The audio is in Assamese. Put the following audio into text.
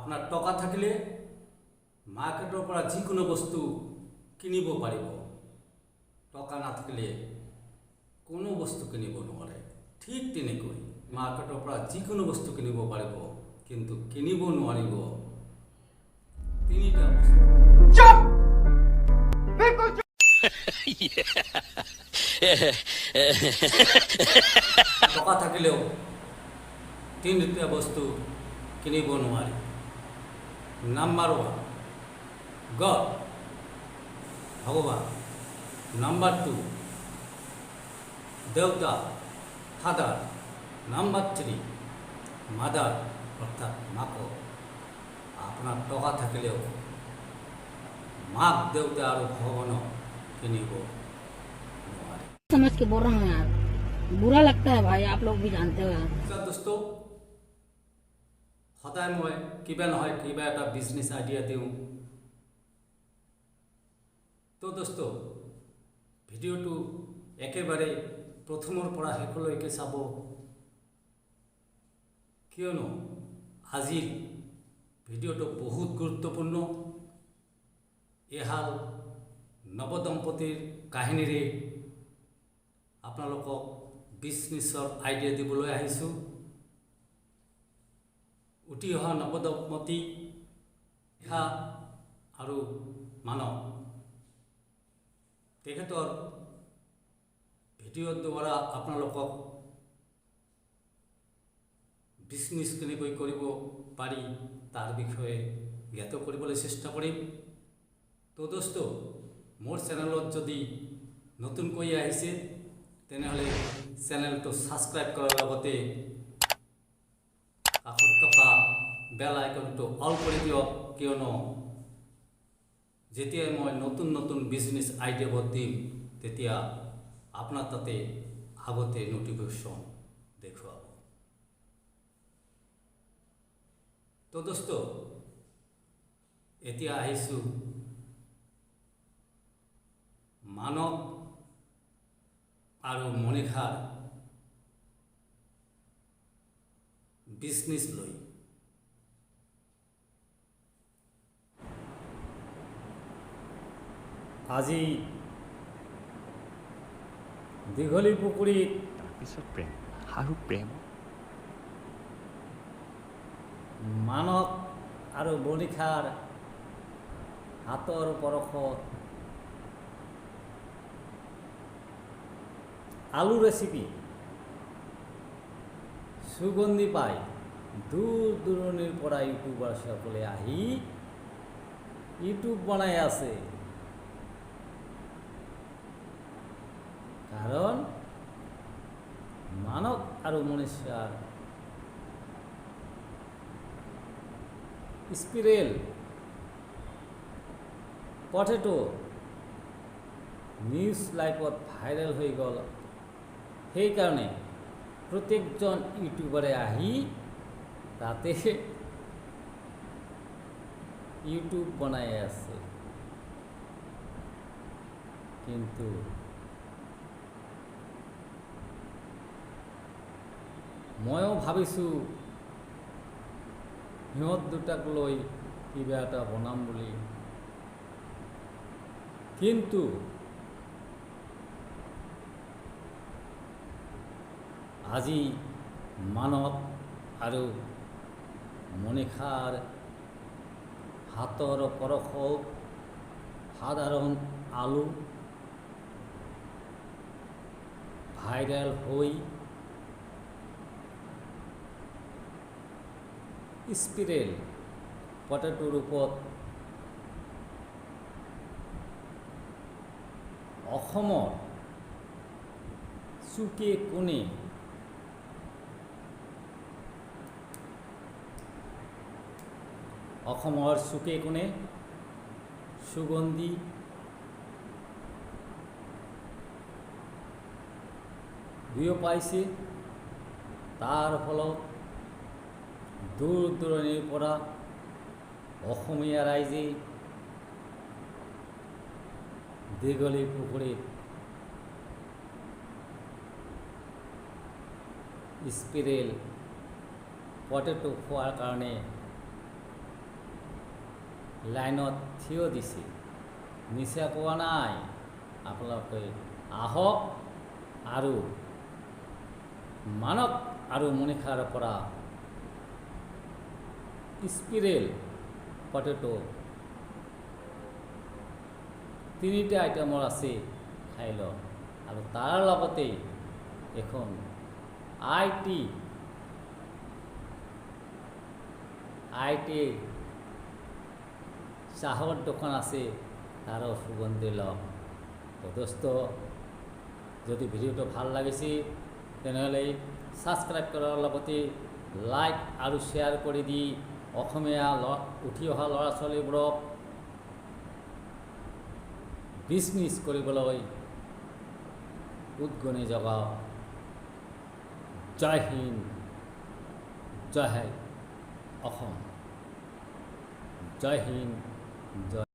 আপোনাৰ টকা থাকিলে মাৰ্কেটৰ পৰা যিকোনো বস্তু কিনিব পাৰিব, টকা নাথাকিলে কোনো বস্তু কিনিব নোৱাৰে। ঠিক তেনেকৈ মাৰ্কেটৰ পৰা যিকোনো বস্তু কিনিব পাৰিব, কিন্তু কিনিব নোৱাৰিব তিনিটা বস্তু। টকা থাকিলেও তিনিটা বস্তু কিনিব নোৱাৰি। নাম্বাৰ 1 গড, ভগৱান। নাম্বাৰ 2 দেউতা, ফাদাৰ। নাম্বাৰ 3 মাদাৰ, অৰ্থাৎ মাকক। আপনাৰ টকা থাকিলেও মাক, দেউতা और भगवानों किनिब নোৱাৰে। समझ के बोल रहा हूँ यार, बुरा लगता है भाई, आप लोग भी जानते हो यार। दोस्तों, সদায় মই কিবা নহয় কিবা এটা বিজনেছ আইডিয়া দিওঁ। তো দোস্ত, ভিডিঅ'টো একেবাৰে প্ৰথমৰ পৰা শেষলৈকে চাব, কিয়নো আজিৰ ভিডিঅ'টো বহুত গুৰুত্বপূৰ্ণ। এহাল নৱদম্পতিৰ কাহিনীৰে আপোনালোকক বিজনেছৰ আইডিয়া দিবলৈ আহিছোঁ। উঠি অহা নৱদম্পতি শিখা আৰু মানৱ, তেখেতৰ ভিডিঅ'ৰ দ্বাৰা আপোনালোকক বিজনেছ কেনেকৈ কৰিব পাৰি তাৰ বিষয়ে জ্ঞাত কৰিবলৈ চেষ্টা কৰিম। তো দোস্ত, মোৰ চেনেলত যদি নতুনকৈ আহিছে তেনেহ'লে চেনেলটো ছাবস্ক্ৰাইব কৰাৰ লগতে কাষত থকা বেল আইকনটো অল কৰি দিয়ক, কিয়নো যেতিয়াই মই নতুন নতুন বিজনেছ আইডিয়াবোৰ দিম তেতিয়া আপোনাৰ তাতে আগতে নটিফিকেশ্যন দেখুৱাব। তো দোস্ত, এতিয়া আহিছোঁ মানৱ আৰু মনিষাৰ বিজনেছ লৈ। আজি দীঘলী পুখুৰীত তাৰপিছত প্ৰেম আৰু প্ৰেম মানৱ আৰু মনিষাৰ হাতৰ পৰশত আলু ৰেচিপি সুগন্ধি পাই দূৰ দূৰণিৰ পৰা ইউটিউবাৰসকলে আহি ইউটিউব বনাই আছে। কাৰণ মানৱ আৰু মনীষাৰ স্পিৰেল পটেটো নিউজ লাইভত ভাইৰেল হৈ গ'ল। সেইকাৰণে প্ৰত্যেকজন ইউটিউবাৰে আহি তাতে ইউটিউব বনাই আছে। কিন্তু ময়ো ভাবিছোঁ সিহঁত দুটাক লৈ কিবা এটা বনাম বুলি, কিন্তু আজি মানৱ আৰু মনিষাৰ হাতৰ পৰশত সাধাৰণ আলু ভাইৰেল হৈ স্পিৰেল পটেটোৰ ওপৰত অসমৰ চুকে কোণে সুগন্ধি বিয়পাইছে পাইছে। তাৰ ফলত দূৰ দূৰণিৰ পৰা অসমীয়া ৰাইজে দীঘলী পুখুৰীত স্পিৰেল পটেটো খোৱাৰ কাৰণে লাইনত থিয় দিছে, মিছা কোৱা নাই। আপোনালোকে আহক আৰু মানক আৰু মনীষাৰ পৰা স্পিৰেল পটেটো 3টা আইটেমৰ আছে, খাই লওক। আৰু তাৰ লগতে এখন আই টি চাহৰ দোকান আছে, তাৰো সুগন্ধি লওক। তো দোস্ত, যদি ভিডিঅ'টো ভাল লাগিছে তেনেহ'লে ছাবস্ক্ৰাইব কৰাৰ লগতে লাইক আৰু শ্বেয়াৰ কৰি দি অসমীয়া উঠি অহা ল'ৰা ছোৱালীবোৰক বিজনেছ কৰিবলৈ উদগনি জগাওক। জয় হিন্দ, জয় অসম, জয় হিন্দ, জয়